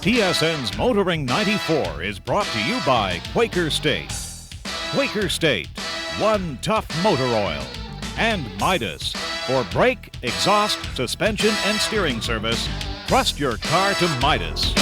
TSN's Motoring 94 is brought to you by Quaker State. Quaker State, one tough motor oil. And Midas. For brake, exhaust, suspension, and steering service, trust your car to Midas.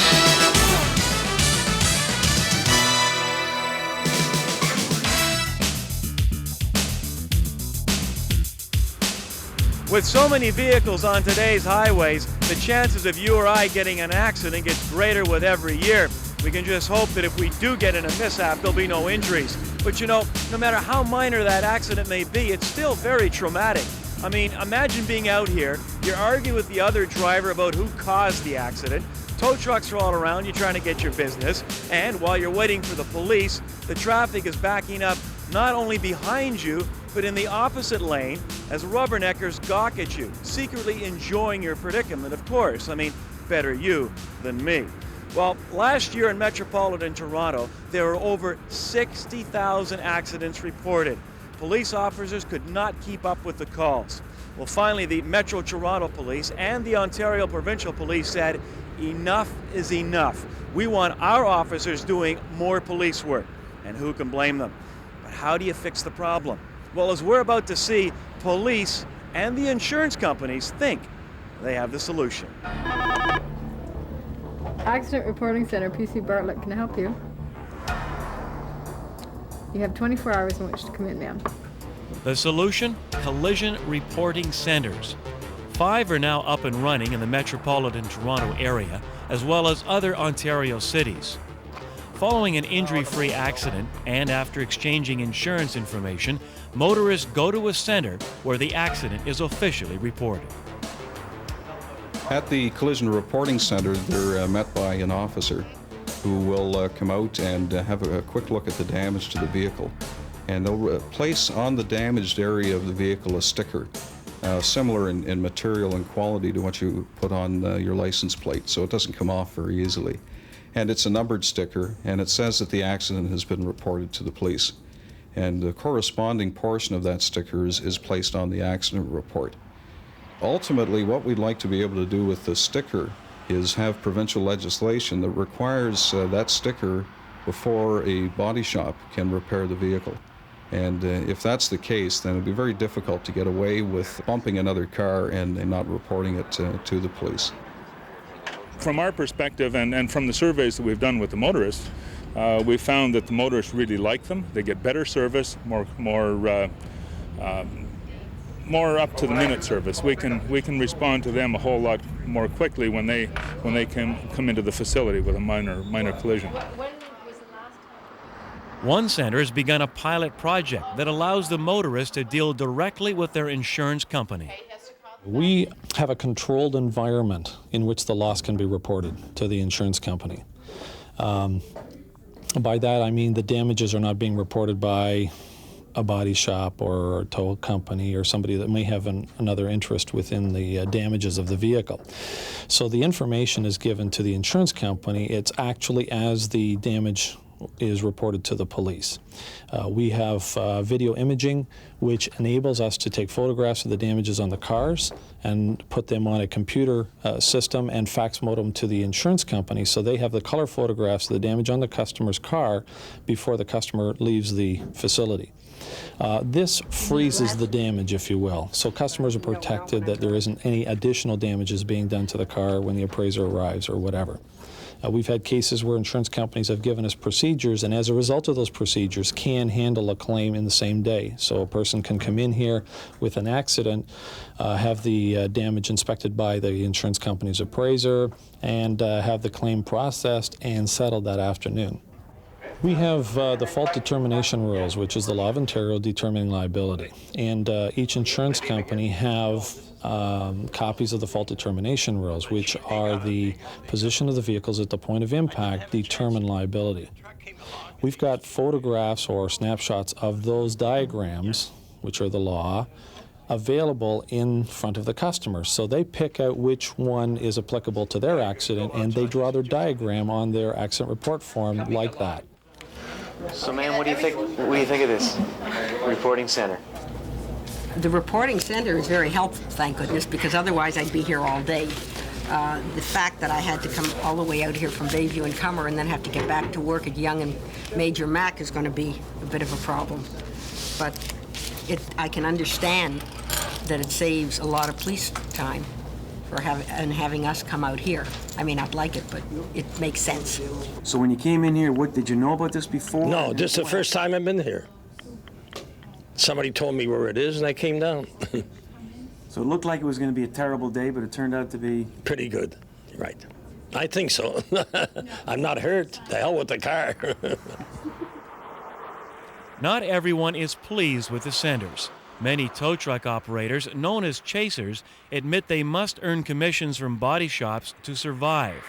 With so many vehicles on today's highways, the chances of you or I getting an accident gets greater with every year. We can just hope that if we do get in a mishap, there'll be no injuries. But you know, no matter how minor that accident may be, it's still very traumatic. I mean, imagine being out here, you're arguing with the other driver about who caused the accident, tow trucks are all around you trying to get your business, and while you're waiting for the police, the traffic is backing up not only behind you, but in the opposite lane as rubberneckers gawk at you, secretly enjoying your predicament, of course. I mean, better you than me. Well, last year in metropolitan Toronto, there were over 60,000 accidents reported. Police officers could not keep up with the calls. Well, finally, the Metro Toronto Police and the Ontario Provincial Police said, enough is enough. We want our officers doing more police work. And who can blame them? But how do you fix the problem? Well, as we're about to see, police and the insurance companies think they have the solution. Accident Reporting Center, PC Bartlett, can I help you? You have 24 hours in which to come in, ma'am. The solution? Collision reporting centers. 5 are now up and running in the metropolitan Toronto area, as well as other Ontario cities. Following an injury-free accident and after exchanging insurance information, motorists go to a center where the accident is officially reported. At the Collision Reporting Center, they're met by an officer who will come out and have a quick look at the damage to the vehicle. And they'll place on the damaged area of the vehicle a sticker, similar in material and quality to what you put on your license plate, so it doesn't come off very easily. And it's a numbered sticker, and it says that the accident has been reported to the police. And the corresponding portion of that sticker is placed on the accident report. Ultimately, what we'd like to be able to do with the sticker is have provincial legislation that requires that sticker before a body shop can repair the vehicle. And if that's the case, then it'd be very difficult to get away with bumping another car and not reporting it to the police. From our perspective and from the surveys that we've done with the motorists, we've found that the motorists really like them. They get better service, more up-to-the-minute service. We can respond to them a whole lot more quickly when they come into the facility with a minor collision. One center has begun a pilot project that allows the motorist to deal directly with their insurance company. We have a controlled environment in which the loss can be reported to the insurance company. By that I mean the damages are not being reported by a body shop or a tow company or somebody that may have another interest within the damages of the vehicle. So the information is given to the insurance company. It's actually as the damage is reported to the police. We have video imaging, which enables us to take photographs of the damages on the cars and put them on a computer system and fax modem to the insurance company, so they have the color photographs of the damage on the customer's car before the customer leaves the facility. This freezes the damage, if you will, so customers are protected that there isn't any additional damages being done to the car when the appraiser arrives or whatever. We've had cases where insurance companies have given us procedures, and as a result of those procedures can handle a claim in the same day. So a person can come in here with an accident, have the damage inspected by the insurance company's appraiser, and have the claim processed and settled that afternoon. We have the fault determination rules, which is the law of Ontario determining liability. And each insurance company have copies of the fault determination rules, which are the position of the vehicles at the point of impact determine liability. We've got photographs or snapshots of those diagrams, which are the law, available in front of the customer. So they pick out which one is applicable to their accident, and they draw their diagram on their accident report form like that. So, ma'am, what do you think of this reporting center? The reporting center is very helpful, thank goodness, because otherwise I'd be here all day. The fact that I had to come all the way out here from Bayview and Cummer and then have to get back to work at Yonge and Major Mac is going to be a bit of a problem. But I can understand that it saves a lot of police time for having us come out here. I mean, I'd like it, but it makes sense. So when you came in here, what did you know about this before? No, this is the first time I've been here. Somebody told me where it is, and I came down. So it looked like it was going to be a terrible day, but it turned out to be... Pretty good, right. I think so. I'm not hurt. The hell with the car. Not everyone is pleased with the centers. Many tow truck operators, known as chasers, admit they must earn commissions from body shops to survive.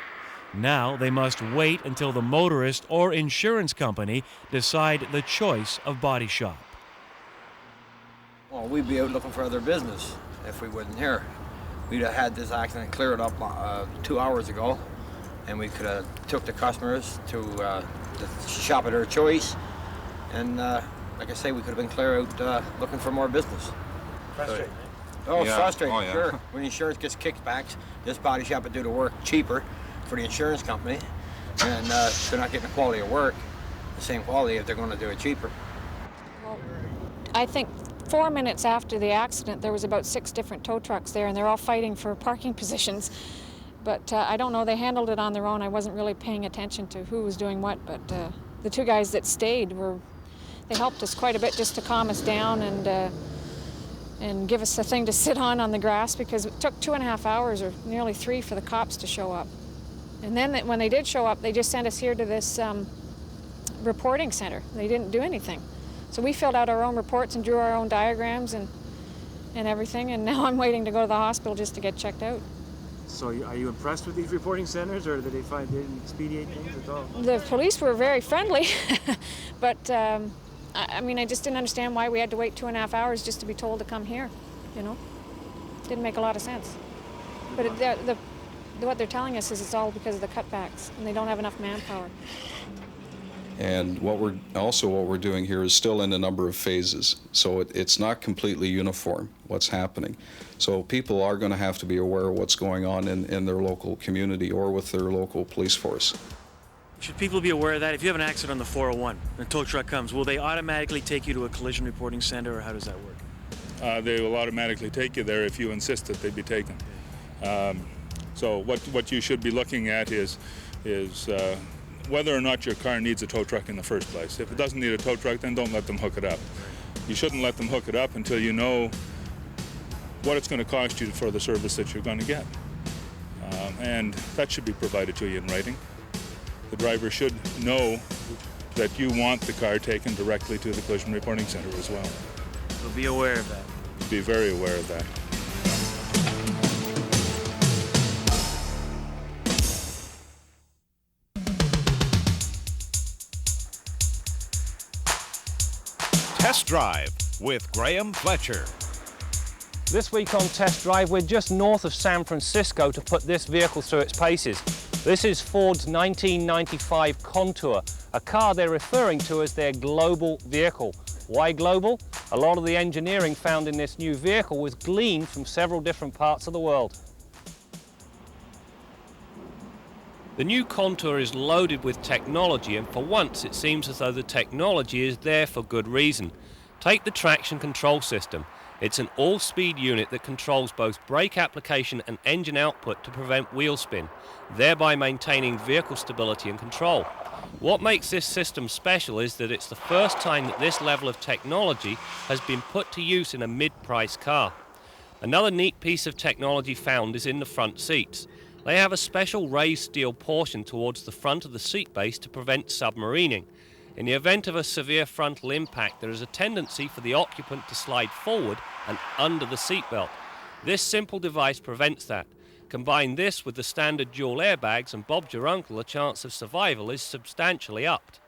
Now they must wait until the motorist or insurance company decide the choice of body shop. Well, we'd be out looking for other business if we wasn't here. We'd have had this accident cleared up 2 hours ago, and we could have took the customers to the shop of their choice, and like I say, we could have been clear out looking for more business. Frustrating. Oh, it's frustrating, oh, yeah. Sure. When insurance gets kickbacks, this body shop would do the work cheaper for the insurance company, and they're not getting the quality of work, the same quality if they're going to do it cheaper. Well, I think 4 minutes after the accident, there was about 6 different tow trucks there, and they're all fighting for parking positions. But I don't know, they handled it on their own. I wasn't really paying attention to who was doing what, but the 2 guys that stayed they helped us quite a bit just to calm us down and give us a thing to sit on the grass, because it took 2.5 hours or nearly 3 for the cops to show up. And then when they did show up, they just sent us here to this reporting center. They didn't do anything. So we filled out our own reports and drew our own diagrams and everything, and now I'm waiting to go to the hospital just to get checked out. So are you impressed with these reporting centers, or did they find they didn't expedite things at all? The police were very friendly, but I mean, I just didn't understand why we had to wait 2.5 hours just to be told to come here, you know? Didn't make a lot of sense. But what they're telling us is it's all because of the cutbacks, and they don't have enough manpower. And what we're doing here is still in a number of phases, so it's not completely uniform what's happening. So people are going to have to be aware of what's going on in their local community or with their local police force. Should people be aware of that? If you have an accident on the 401 and a tow truck comes, will they automatically take you to a collision reporting center, or how does that work? They will automatically take you there if you insist that they be taken. So what you should be looking at is whether or not your car needs a tow truck in the first place. If it doesn't need a tow truck, then don't let them hook it up. You shouldn't let them hook it up until you know what it's going to cost you for the service that you're going to get. And that should be provided to you in writing. The driver should know that you want the car taken directly to the collision reporting center as well. So be aware of that. Be very aware of that. Test Drive with Graham Fletcher. This week on Test Drive, we're just north of San Francisco to put this vehicle through its paces. This is Ford's 1995 Contour, a car they're referring to as their global vehicle. Why global? A lot of the engineering found in this new vehicle was gleaned from several different parts of the world. The new Contour is loaded with technology, and for once it seems as though the technology is there for good reason. Take the traction control system. It's an all-speed unit that controls both brake application and engine output to prevent wheel spin, thereby maintaining vehicle stability and control. What makes this system special is that it's the first time that this level of technology has been put to use in a mid-price car. Another neat piece of technology found is in the front seats. They have a special raised steel portion towards the front of the seat base to prevent submarining. In the event of a severe frontal impact, there is a tendency for the occupant to slide forward and under the seatbelt. This simple device prevents that. Combine this with the standard dual airbags and Bob's your uncle, the chance of survival is substantially upped.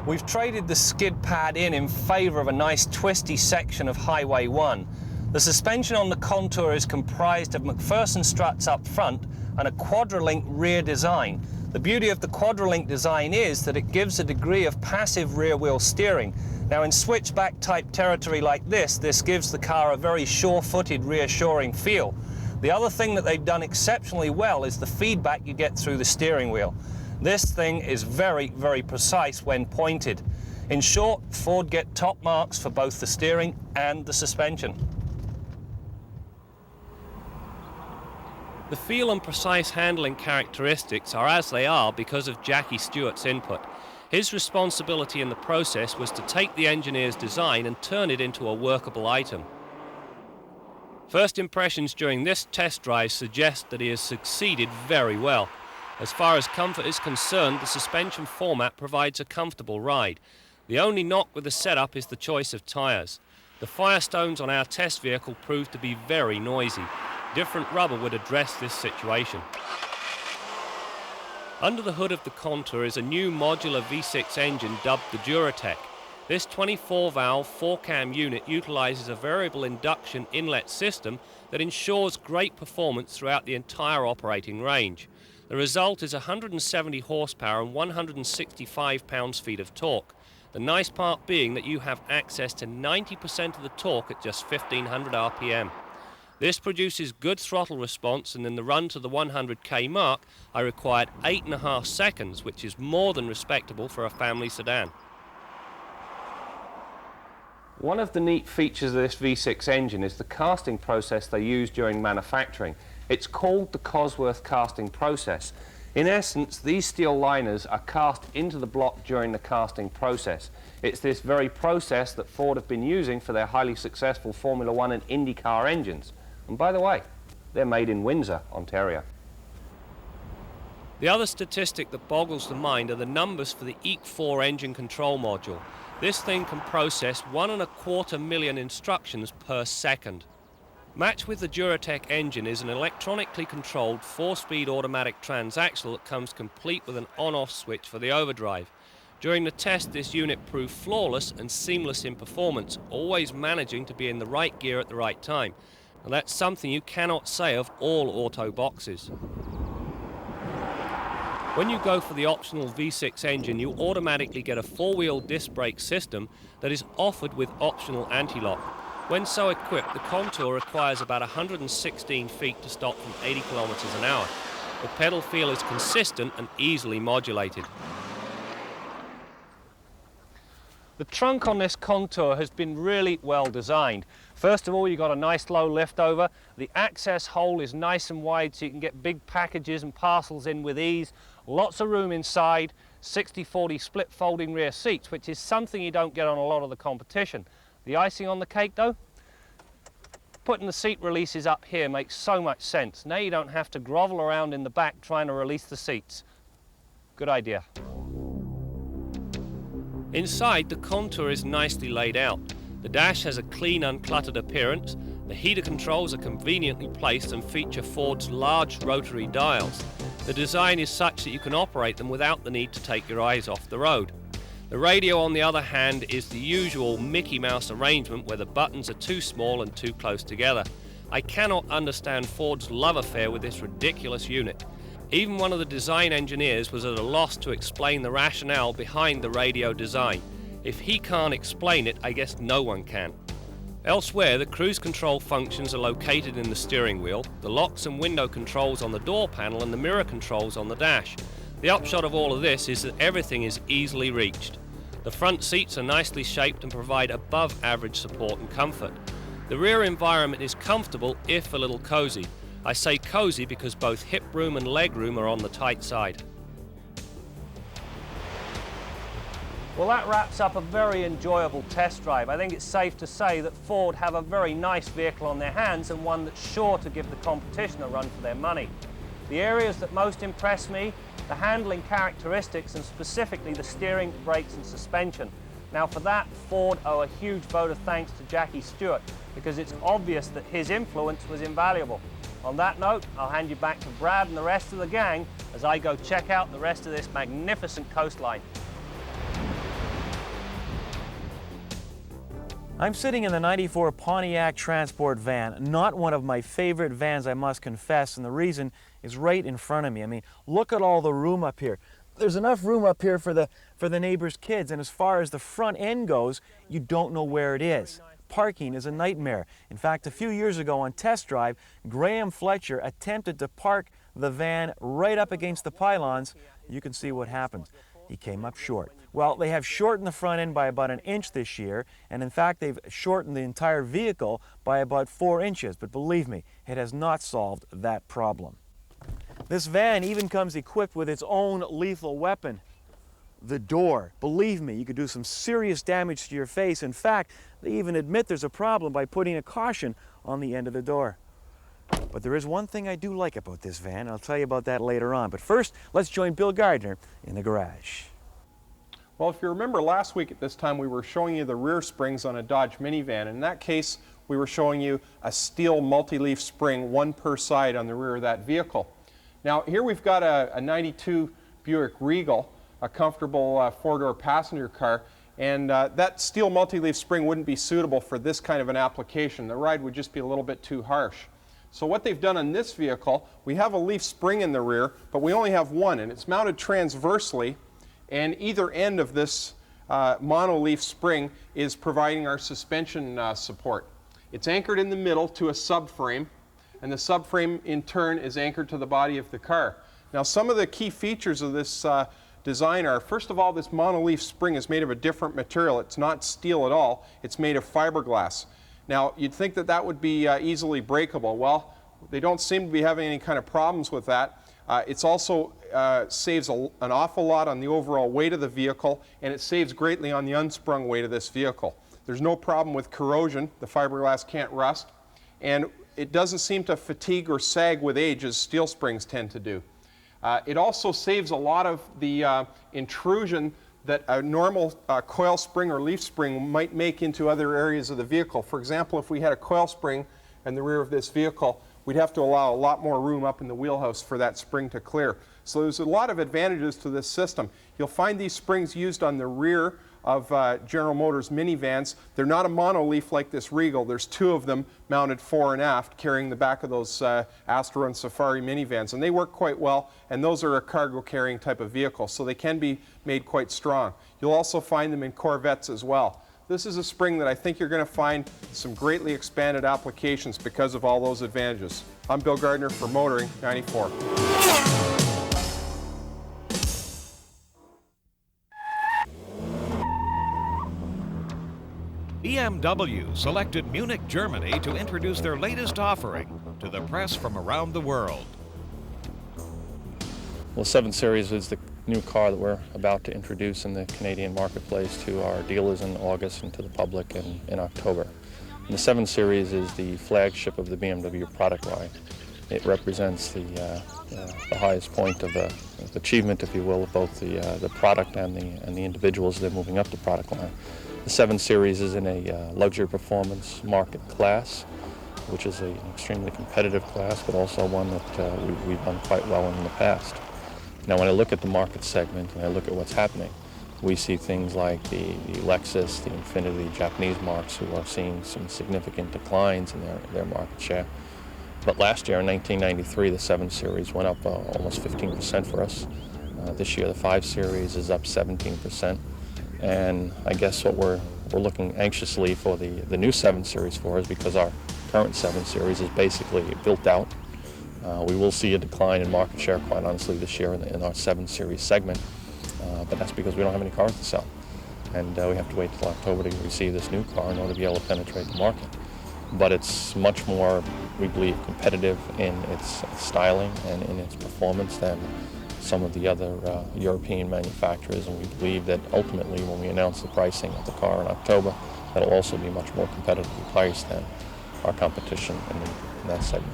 We've traded the skid pad in favour of a nice twisty section of Highway 1. The suspension on the Contour is comprised of McPherson struts up front and a Quadralink rear design. The beauty of the Quadralink design is that it gives a degree of passive rear-wheel steering. Now in switchback type territory like this gives the car a very sure-footed, reassuring feel. The other thing that they've done exceptionally well is the feedback you get through the steering wheel. This thing is very, very precise when pointed. In short, Ford get top marks for both the steering and the suspension. The feel and precise handling characteristics are as they are because of Jackie Stewart's input. His responsibility in the process was to take the engineer's design and turn it into a workable item. First impressions during this test drive suggest that he has succeeded very well. As far as comfort is concerned, the suspension format provides a comfortable ride. The only knock with the setup is the choice of tyres. The Firestones on our test vehicle proved to be very noisy. Different rubber would address this situation. Under the hood of the Contour is a new modular V6 engine dubbed the Duratec. This 24-valve 4-cam unit utilises a variable induction inlet system that ensures great performance throughout the entire operating range. The result is 170 horsepower and 165 pounds-feet of torque. The nice part being that you have access to 90% of the torque at just 1500 RPM. This produces good throttle response, and in the run to the 100k mark, I required 8.5 seconds, which is more than respectable for a family sedan. One of the neat features of this V6 engine is the casting process they use during manufacturing. It's called the Cosworth casting process. In essence, these steel liners are cast into the block during the casting process. It's this very process that Ford have been using for their highly successful Formula One and IndyCar engines. And by the way, they're made in Windsor, Ontario. The other statistic that boggles the mind are the numbers for the EC4 engine control module. This thing can process 1.25 million instructions per second. Matched with the Duratec engine is an electronically controlled 4-speed automatic transaxle that comes complete with an on-off switch for the overdrive. During the test, this unit proved flawless and seamless in performance, always managing to be in the right gear at the right time. Now that's something you cannot say of all auto boxes. When you go for the optional V6 engine, you automatically get a 4-wheel disc brake system that is offered with optional anti-lock. When so equipped, the Contour requires about 116 feet to stop from 80 kilometers an hour. The pedal feel is consistent and easily modulated. The trunk on this Contour has been really well designed. First of all, you've got a nice low lift over. The access hole is nice and wide so you can get big packages and parcels in with ease. Lots of room inside, 60-40 split folding rear seats, which is something you don't get on a lot of the competition. The icing on the cake though? Putting the seat releases up here makes so much sense. Now you don't have to grovel around in the back trying to release the seats. Good idea. Inside, the Contour is nicely laid out. The dash has a clean, uncluttered appearance. The heater controls are conveniently placed and feature Ford's large rotary dials. The design is such that you can operate them without the need to take your eyes off the road. The radio, on the other hand, is the usual Mickey Mouse arrangement where the buttons are too small and too close together. I cannot understand Ford's love affair with this ridiculous unit. Even one of the design engineers was at a loss to explain the rationale behind the radio design. If he can't explain it, I guess no one can. Elsewhere, the cruise control functions are located in the steering wheel, the locks and window controls on the door panel, and the mirror controls on the dash. The upshot of all of this is that everything is easily reached. The front seats are nicely shaped and provide above average support and comfort. The rear environment is comfortable, if a little cozy. I say cozy because both hip room and leg room are on the tight side. Well, that wraps up a very enjoyable test drive. I think it's safe to say that Ford have a very nice vehicle on their hands and one that's sure to give the competition a run for their money. The areas that most impress me, the handling characteristics and specifically the steering, brakes and suspension. Now for that, Ford owe a huge vote of thanks to Jackie Stewart because it's obvious that his influence was invaluable. On that note, I'll hand you back to Brad and the rest of the gang as I go check out the rest of this magnificent coastline. I'm sitting in the '94 Pontiac Transport van, not one of my favorite vans, I must confess, and the reason is right in front of me. I mean, look at all the room up here. There's enough room up here for the neighbor's kids, and as far as the front end goes, you don't know where it is. parking is a nightmare. In fact, a few years ago on test drive, Graham Fletcher attempted to park the van right up against the pylons. You can see what happened. He came up short. Well, they have shortened the front end by about 1 inch this year, and in fact, they've shortened the entire vehicle by about 4 inches. But believe me, it has not solved that problem. This van even comes equipped with its own lethal weapon, the door. Believe me, you could do some serious damage to your face. In fact, they even admit there's a problem by putting a caution on the end of the door. But there is one thing I do like about this van. I'll tell you about that later on. But first, let's join Bill Gardner in the garage. Well, if you remember last week at this time, we were showing you the rear springs on a Dodge minivan. In that case, we were showing you a steel multi-leaf spring, one per side on the rear of that vehicle. Now, here we've got a 92 Buick Regal, a comfortable four-door passenger car, and that steel multi-leaf spring wouldn't be suitable for this kind of an application. The ride would just be a little bit too harsh. So what they've done on this vehicle, we have a leaf spring in the rear, but we only have one, and it's mounted transversely, and either end of this mono-leaf spring is providing our suspension support. It's anchored in the middle to a subframe, and the subframe in turn is anchored to the body of the car. Now, some of the key features of this design are, first of all, this mono-leaf spring is made of a different material. It's not steel at all. It's made of fiberglass. Now, you'd think that that would be easily breakable. Well, they don't seem to be having any kind of problems with that. It's also saves an awful lot on the overall weight of the vehicle, and it saves greatly on the unsprung weight of this vehicle. There's no problem with corrosion. The fiberglass can't rust, and it doesn't seem to fatigue or sag with age as steel springs tend to do. It also saves a lot of the intrusion that a normal coil spring or leaf spring might make into other areas of the vehicle. For example, if we had a coil spring in the rear of this vehicle, we'd have to allow a lot more room up in the wheelhouse for that spring to clear. So there's a lot of advantages to this system. You'll find these springs used on the rear of General Motors minivans. They're not a mono-leaf like this Regal. There's two of them mounted fore and aft, carrying the back of those Astro and Safari minivans, and they work quite well, and those are a cargo carrying type of vehicle, so they can be made quite strong. You'll also find them in Corvettes as well. This is a spring that I think you're going to find some greatly expanded applications because of all those advantages. I'm Bill Gardner for Motoring 94. BMW selected Munich, Germany to introduce their latest offering to the press from around the world. Well, 7 Series is the new car that we're about to introduce in the Canadian marketplace to our dealers in August and to the public in October. And the 7 Series is the flagship of the BMW product line. It represents the highest point of achievement, if you will, of both the product and the individuals that are moving up the product line. The 7 Series is in a luxury performance market class, which is an extremely competitive class, but also one that we've done quite well in the past. Now, when I look at the market segment and I look at what's happening, we see things like the Lexus, the Infiniti, Japanese marques who are seeing some significant declines in their market share. But last year, in 1993, the 7 Series went up almost 15% for us. This year, the 5 Series is up 17%. And I guess what we're looking anxiously for the new 7 Series for is because our current 7 Series is basically built out. We will see a decline in market share, quite honestly, this year in our 7 Series segment, but that's because we don't have any cars to sell. And we have to wait till October to receive this new car in order to be able to penetrate the market. But it's much more, we believe, competitive in its styling and in its performance than some of the other European manufacturers, and we believe that ultimately when we announce the pricing of the car in October, that'll also be much more competitively priced than our competition in that segment.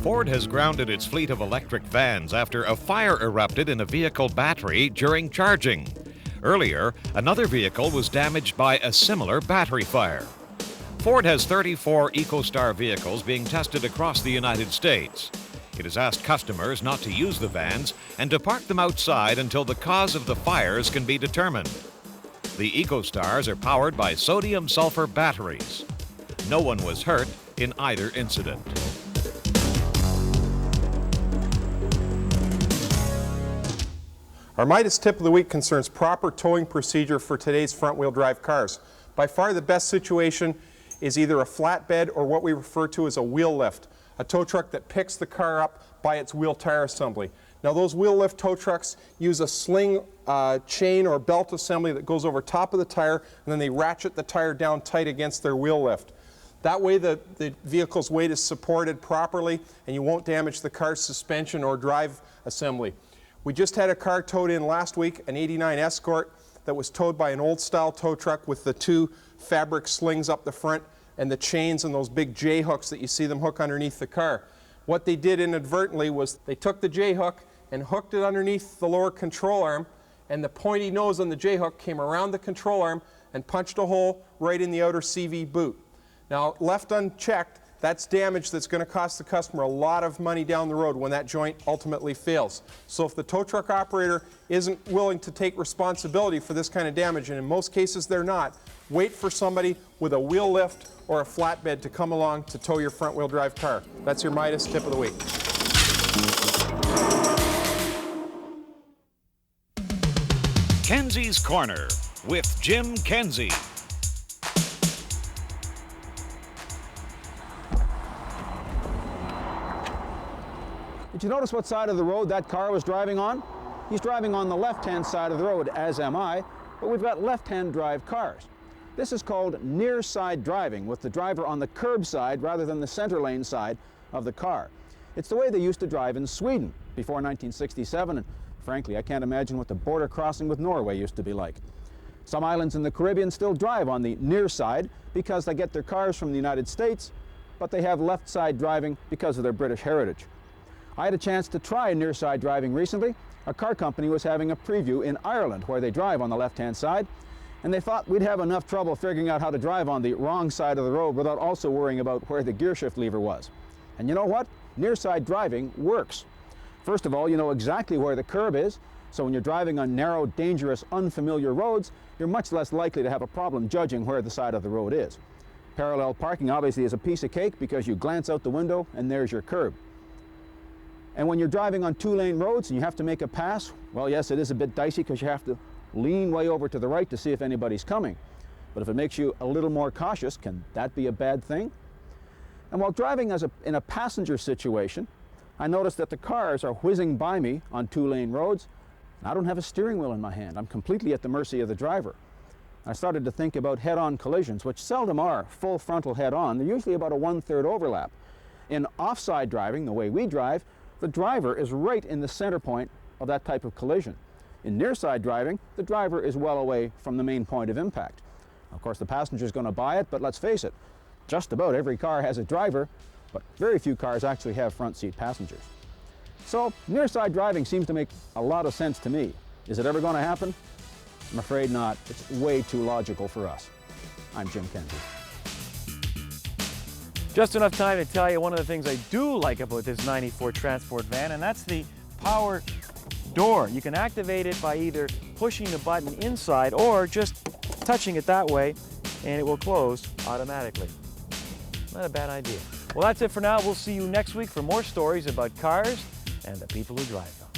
Ford has grounded its fleet of electric vans after a fire erupted in a vehicle battery during charging. Earlier, another vehicle was damaged by a similar battery fire. Ford has 34 Ecostar vehicles being tested across the United States. It has asked customers not to use the vans and to park them outside until the cause of the fires can be determined. The Ecostars are powered by sodium-sulfur batteries. No one was hurt in either incident. Our Midas tip of the week concerns proper towing procedure for today's front-wheel drive cars. By far the best situation is either a flatbed or what we refer to as a wheel lift, a tow truck that picks the car up by its wheel tire assembly. Now those wheel lift tow trucks use a sling chain or belt assembly that goes over top of the tire, and then they ratchet the tire down tight against their wheel lift. That way the vehicle's weight is supported properly and you won't damage the car's suspension or drive assembly. We just had a car towed in last week, an '89 Escort, that was towed by an old style tow truck with the two fabric slings up the front and the chains and those big J hooks that you see them hook underneath the car. What they did inadvertently was they took the J hook and hooked it underneath the lower control arm, and the pointy nose on the J hook came around the control arm and punched a hole right in the outer CV boot. Now, left unchecked, that's damage that's going to cost the customer a lot of money down the road when that joint ultimately fails. So if the tow truck operator isn't willing to take responsibility for this kind of damage, and in most cases they're not, wait for somebody with a wheel lift or a flatbed to come along to tow your front-wheel drive car. That's your Midas tip of the week. Kenzie's Corner with Jim Kenzie. Did you notice what side of the road that car was driving on? He's driving on the left-hand side of the road, as am I, but we've got left-hand drive cars. This is called near-side driving, with the driver on the curb side rather than the center lane side of the car. It's the way they used to drive in Sweden before 1967, and frankly, I can't imagine what the border crossing with Norway used to be like. Some islands in the Caribbean still drive on the near side because they get their cars from the United States, but they have left side driving because of their British heritage. I had a chance to try near side driving recently. A car company was having a preview in Ireland where they drive on the left-hand side, and they thought we'd have enough trouble figuring out how to drive on the wrong side of the road without also worrying about where the gear shift lever was. And you know what? Near side driving works. First of all, you know exactly where the curb is, so when you're driving on narrow, dangerous, unfamiliar roads, you're much less likely to have a problem judging where the side of the road is. Parallel parking obviously is a piece of cake because you glance out the window and there's your curb. And when you're driving on two-lane roads and you have to make a pass, well, yes, it is a bit dicey because you have to lean way over to the right to see if anybody's coming. But if it makes you a little more cautious, can that be a bad thing? And while driving in a passenger situation, I noticed that the cars are whizzing by me on two-lane roads, and I don't have a steering wheel in my hand. I'm completely at the mercy of the driver. I started to think about head-on collisions, which seldom are full frontal head-on. They're usually about a 1/3 overlap. In offside driving, the way we drive, the driver is right in the center point of that type of collision. In near-side driving, the driver is well away from the main point of impact. Of course, the passenger is going to buy it, but let's face it, just about every car has a driver, but very few cars actually have front seat passengers. So, near-side driving seems to make a lot of sense to me. Is it ever going to happen? I'm afraid not. It's way too logical for us. I'm Jim Kenzie. Just enough time to tell you one of the things I do like about this 94 Transport van, and that's the power door. You can activate it by either pushing the button inside or just touching it that way, and it will close automatically. Not a bad idea. Well, that's it for now. We'll see you next week for more stories about cars and the people who drive them.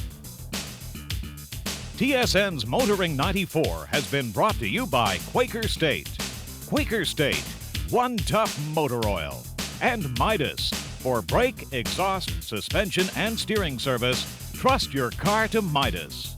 TSN's Motoring 94 has been brought to you by Quaker State. Quaker State, one tough motor oil. And Midas. For brake, exhaust, suspension, and steering service, trust your car to Midas.